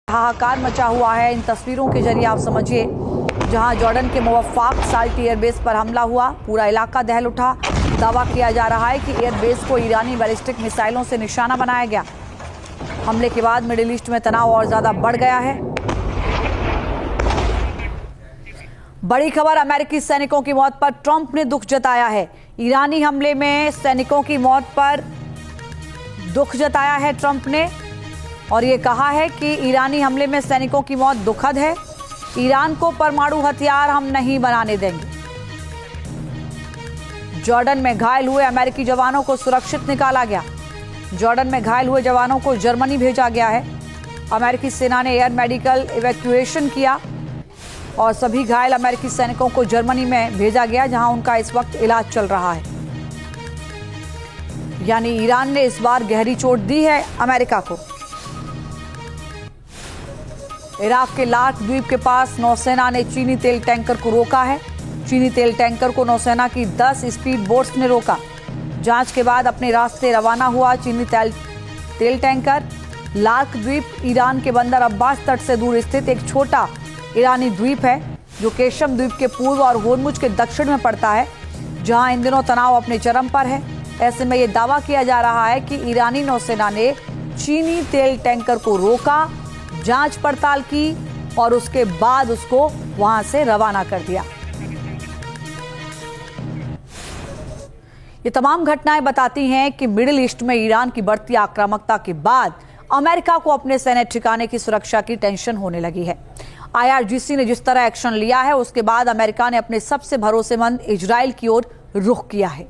हाहाकार मचा हुआ है। इन तस्वीरों के जरिए आप समझिए, जहां जॉर्डन के मुवफ़्फ़ाक़ साल्ट एयरबेस पर हमला हुआ, पूरा इलाका दहल उठा। दावा किया जा रहा है कि एयरबेस को ईरानी बैलिस्टिक मिसाइलों से निशाना बनाया गया। हमले के बाद मिडिल ईस्ट में तनाव और ज्यादा बढ़ गया है। बड़ी खबर, अमेरिकी सैनिकों की मौत पर ट्रंप ने दुख जताया है। ईरानी हमले में सैनिकों की मौत पर दुख जताया है ट्रंप ने और ये कहा है कि ईरानी हमले में सैनिकों की मौत दुखद है। ईरान को परमाणु हथियार हम नहीं बनाने देंगे। जॉर्डन में घायल हुए अमेरिकी जवानों को सुरक्षित निकाला गया। जॉर्डन में घायल हुए जवानों को जर्मनी भेजा गया है। अमेरिकी सेना ने एयर मेडिकल इवैक्यूएशन किया और सभी घायल अमेरिकी सैनिकों को जर्मनी में भेजा गया, जहां उनका इस वक्त इलाज चल रहा है। यानी ईरान ने इस बार गहरी चोट दी है अमेरिका को। इराक के लार्क द्वीप के पास नौसेना ने चीनी तेल टैंकर को रोका है। चीनी तेल टैंकर को नौसेना की 10 स्पीड बोट्स ने रोका। जांच के बाद अपने रास्ते रवाना हुआ चीनी तेल टैंकर। लार्क द्वीप ईरान के बंदर अब्बास तट से दूर स्थित एक छोटा ईरानी द्वीप है, जो केशम द्वीप के पूर्व और होर्मुज के दक्षिण में पड़ता है, जहां इन दिनों तनाव अपने चरम पर है। ऐसे में यह दावा किया जा रहा है कि ईरानी नौसेना ने चीनी तेल टैंकर को रोका, जांच पड़ताल की और उसके बाद उसको वहां से रवाना कर दिया। ये तमाम घटनाएं बताती हैं कि मिडिल ईस्ट में ईरान की बढ़ती आक्रामकता के बाद अमेरिका को अपने सैन्य ठिकाने की सुरक्षा की टेंशन होने लगी है। IRGC ने जिस तरह एक्शन लिया है, उसके बाद अमेरिका ने अपने सबसे भरोसेमंद इजराइल की ओर रुख किया है।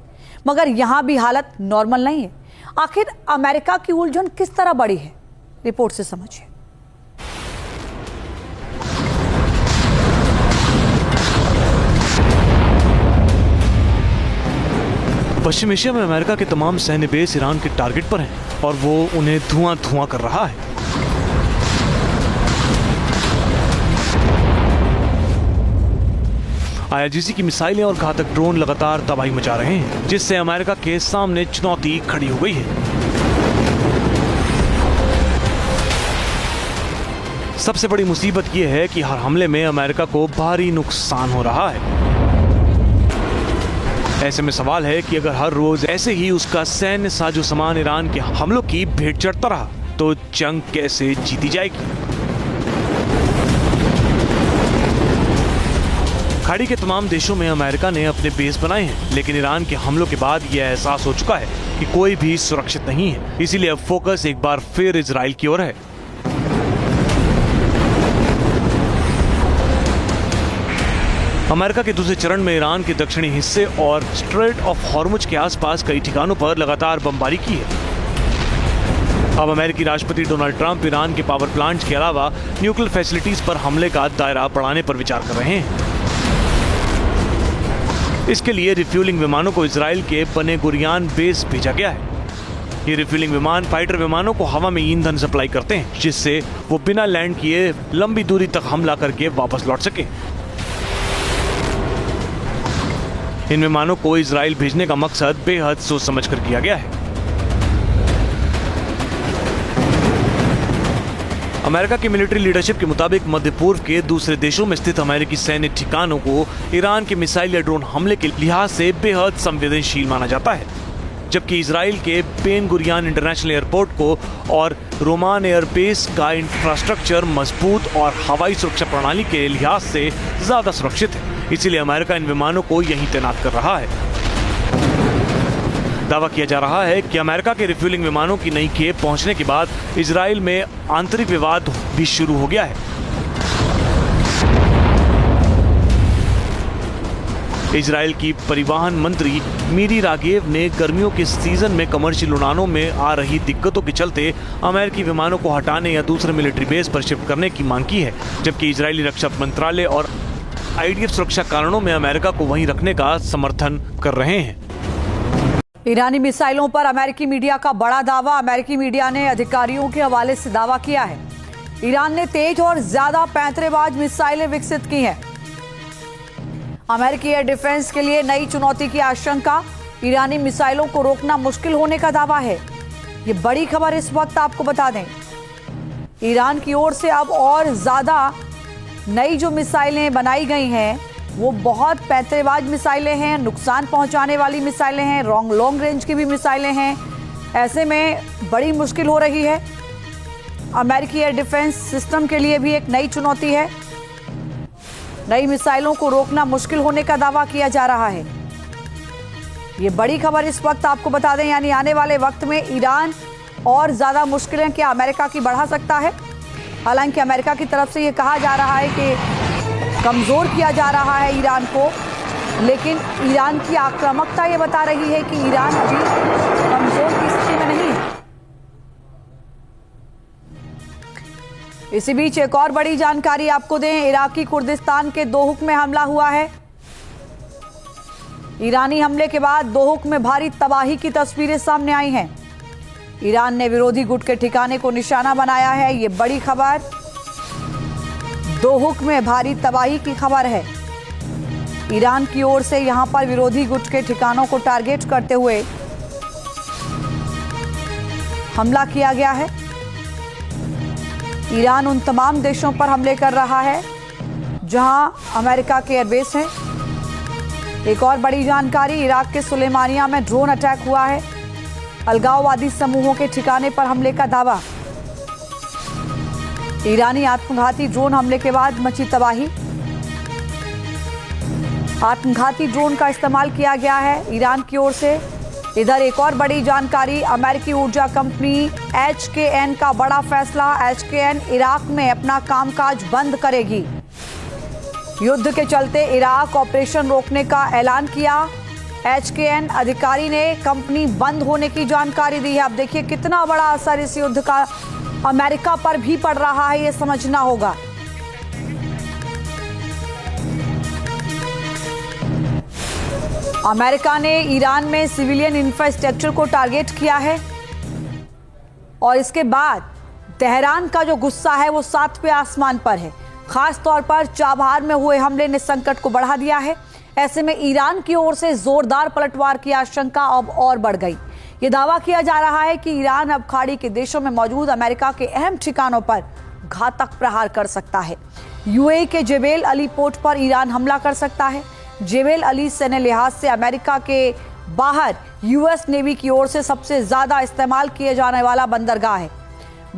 मगर यहां भी हालत नॉर्मल नहीं है। आखिर अमेरिका की उलझन किस तरह बढ़ी है, रिपोर्ट से समझिए। पश्चिम एशिया में अमेरिका के तमाम सैन्य बेस ईरान के टारगेट पर हैं और वो उन्हें धुआं कर रहा है। IRGC की मिसाइलें और घातक ड्रोन लगातार तबाही मचा रहे हैं, जिससे अमेरिका के सामने चुनौती खड़ी हो गई है। सबसे बड़ी मुसीबत यह है कि हर हमले में अमेरिका को भारी नुकसान हो रहा है। ऐसे में सवाल है कि अगर हर रोज ऐसे ही उसका सैन्य साजो सामान ईरान के हमलों की भेंट चढ़ता रहा तो जंग कैसे जीती जाएगी। खाड़ी के तमाम देशों में अमेरिका ने अपने बेस बनाए हैं, लेकिन ईरान के हमलों के बाद यह एहसास हो चुका है कि कोई भी सुरक्षित नहीं है। इसीलिए अब फोकस एक बार फिर इजराइल की ओर है। अमेरिका के दूसरे चरण में ईरान के दक्षिणी हिस्से और स्ट्रेट ऑफ हॉर्मुज के आसपास कई ठिकानों पर लगातार बमबारी की है। अब अमेरिकी राष्ट्रपति डोनाल्ड ट्रंप ईरान के पावर प्लांट्स के अलावा न्यूक्लियर फैसिलिटीज पर हमले का दायरा बढ़ाने पर विचार कर रहे हैं। इसके लिए रिफ्यूलिंग विमानों को इजराइल के बने गुरियान बेस भेजा गया है। ये रिफ्यूलिंग विमान फाइटर विमानों को हवा में ईंधन सप्लाई करते हैं, जिससे वो बिना लैंड किए लंबी दूरी तक हमला करके वापस लौट सके। इन विमानों को इजराइल भेजने का मकसद बेहद सोच समझकर किया गया है। अमेरिका की मिलिट्री लीडरशिप के मुताबिक मध्य पूर्व के दूसरे देशों में स्थित अमेरिकी सैन्य ठिकानों को ईरान के मिसाइल या ड्रोन हमले के लिहाज से बेहद संवेदनशील माना जाता है, जबकि इजराइल के बेन गुरियान इंटरनेशनल एयरपोर्ट को और रोमान एयरबेस का इंफ्रास्ट्रक्चर मजबूत और हवाई सुरक्षा प्रणाली के लिहाज से ज्यादा सुरक्षित है। इसीलिए अमेरिका इन विमानों को यहीं तैनात कर रहा है। दावा किया जा रहा है कि अमेरिका के रिफ्यूलिंग विमानों की नई खेप पहुंचने के बाद इजराइल में आंतरिक विवाद भी शुरू हो गया है। इजराइल की परिवहन मंत्री मीरी रागेव ने गर्मियों के सीजन में कमर्शियल उड़ानों में आ रही दिक्कतों के चलते अमेरिकी विमानों को हटाने या दूसरे मिलिट्री बेस पर शिफ्ट करने की मांग की है, जबकि इजरायली रक्षा मंत्रालय और IDF सुरक्षा कारणों में अमेरिका को वहीं रखने का समर्थन कर रहे हैं। ईरानी मिसाइलों पर अमेरिकी मीडिया का बड़ा दावा। अमेरिकी मीडिया ने अधिकारियों के हवाले से दावा किया है, ईरान ने तेज और ज्यादा पैंतरेबाज मिसाइलें विकसित की हैं। अमेरिकी एयर डिफेंस के लिए नई चुनौती की आशंका। ईरानी मिसाइलों को रोकना मुश्किल होने का दावा है। ये बड़ी खबर इस वक्त आपको बता दें। ईरान की ओर से अब और ज़्यादा नई जो मिसाइलें बनाई गई हैं वो बहुत पैंतरेबाज मिसाइलें हैं, नुकसान पहुंचाने वाली मिसाइलें हैं, लॉन्ग रेंज की भी मिसाइलें हैं। ऐसे में बड़ी मुश्किल हो रही है। अमेरिकी एयर डिफेंस सिस्टम के लिए भी एक नई चुनौती है। नई मिसाइलों को रोकना मुश्किल होने का दावा किया जा रहा है। ये बड़ी खबर इस वक्त आपको बता दें, यानी आने वाले वक्त में ईरान और ज़्यादा मुश्किलें क्या अमेरिका की बढ़ा सकता है। हालांकि अमेरिका की तरफ से ये कहा जा रहा है कि कमज़ोर किया जा रहा है ईरान को, लेकिन ईरान की आक्रामकता ये बता रही है कि ईरान अभी कमज़ोर की स्थिति में नहीं है। इसी बीच एक और बड़ी जानकारी आपको दें, इराकी कुर्दिस्तान के दोहुक में हमला हुआ है। ईरानी हमले के बाद दोहुक में भारी तबाही की तस्वीरें सामने आई हैं। ईरान ने विरोधी गुट के ठिकाने को निशाना बनाया है। ये बड़ी खबर, दोहुक में भारी तबाही की खबर है। ईरान की ओर से यहां पर विरोधी गुट के ठिकानों को टारगेट करते हुए हमला किया गया है। ईरान उन तमाम देशों पर हमले कर रहा है जहां अमेरिका के एयरबेस हैं। एक और बड़ी जानकारी, इराक के सुलेमानिया में ड्रोन अटैक हुआ है। अलगाववादी समूहों के ठिकाने पर हमले का दावा। ईरानी आत्मघाती ड्रोन हमले के बाद मची तबाही। आत्मघाती ड्रोन का इस्तेमाल किया गया है ईरान की ओर से। इधर एक और बड़ी जानकारी, अमेरिकी ऊर्जा कंपनी HKN का बड़ा फैसला। HKN इराक में अपना कामकाज बंद करेगी। युद्ध के चलते इराक ऑपरेशन रोकने का ऐलान किया। HKN अधिकारी ने कंपनी बंद होने की जानकारी दी है। अब देखिए कितना बड़ा असर इस युद्ध का अमेरिका पर भी पड़ रहा है, ये समझना होगा। अमेरिका ने ईरान में सिविलियन इंफ्रास्ट्रक्चर को टारगेट किया है और इसके बाद तेहरान का जो गुस्सा है वो 7वें आसमान पर है। खास तौर पर चाबहार में हुए हमले ने संकट को बढ़ा दिया है। ऐसे में ईरान की ओर से जोरदार पलटवार की आशंका अब और बढ़ गई। ये दावा किया जा रहा है कि ईरान अब खाड़ी के देशों में मौजूद अमेरिका के अहम ठिकानों पर घातक प्रहार कर सकता है। यूएई के जेबेल अली पोर्ट पर ईरान हमला कर सकता है। जेबेल अली सैन्य लिहाज से अमेरिका के बाहर यूएस नेवी की ओर से सबसे ज्यादा इस्तेमाल किए जाने वाला बंदरगाह है।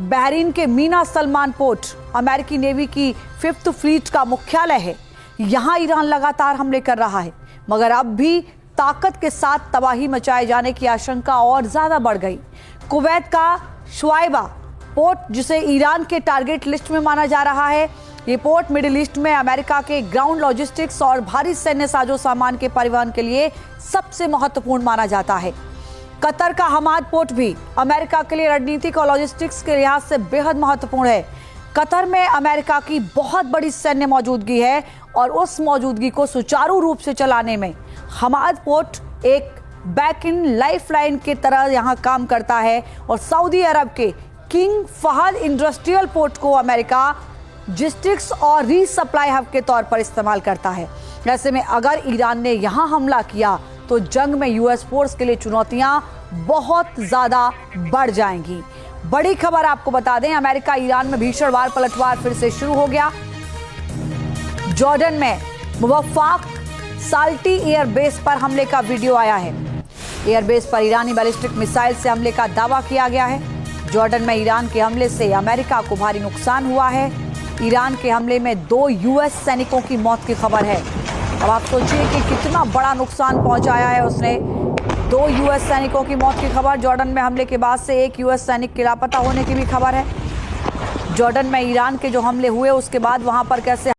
बहरीन के मीना सलमान पोर्ट अमेरिकी नेवी की 5th फ्लीट का मुख्यालय है। यहां ईरान लगातार हमले कर रहा है, मगर अब भी ताकत के साथ तबाही मचाए जाने की आशंका और ज्यादा बढ़ गई। कुवैत का शुआइबा पोर्ट, जिसे ईरान के टारगेट लिस्ट में माना जा रहा है, ये पोर्ट मिडिल ईस्ट में अमेरिका के ग्राउंड लॉजिस्टिक्स और भारी सैन्य साजो सामान के परिवहन के लिए सबसे महत्वपूर्ण माना जाता है। कतर का हमाद पोर्ट भी अमेरिका के लिए रणनीतिक और लॉजिस्टिक्स के लिहाज से बेहद महत्वपूर्ण है। कतर में अमेरिका की बहुत बड़ी सैन्य मौजूदगी है और उस मौजूदगी को सुचारू रूप से चलाने में हमाद पोर्ट एक बैक इन लाइफलाइन की तरह यहां काम करता है। और सऊदी अरब के किंग फहद इंडस्ट्रियल पोर्ट को अमेरिका लॉजिस्टिक्स और रीसप्लाई हब के तौर पर इस्तेमाल करता है। ऐसे में अगर ईरान ने यहां हमला किया तो जंग में यूएस फोर्स के लिए चुनौतियां बहुत ज्यादा बढ़ जाएंगी। बड़ी खबर आपको बता दें, अमेरिका ईरान में भीषण वार पलटवार फिर से शुरू हो गया। जॉर्डन में मुवफ्फाक साल्टी एयरबेस पर हमले का वीडियो आया है। एयरबेस पर ईरानी बैलिस्टिक मिसाइल से हमले का दावा किया गया है। जॉर्डन में ईरान के हमले से अमेरिका को भारी नुकसान हुआ है। ईरान के हमले में 2 यूएस सैनिकों की मौत की खबर है। अब आप सोचिए कि कितना बड़ा नुकसान पहुंचाया है उसने। 2 यूएस सैनिकों की मौत की खबर। जॉर्डन में हमले के बाद से 1 यूएस सैनिक के लापता होने की भी खबर है। जॉर्डन में ईरान के जो हमले हुए उसके बाद वहां पर कैसे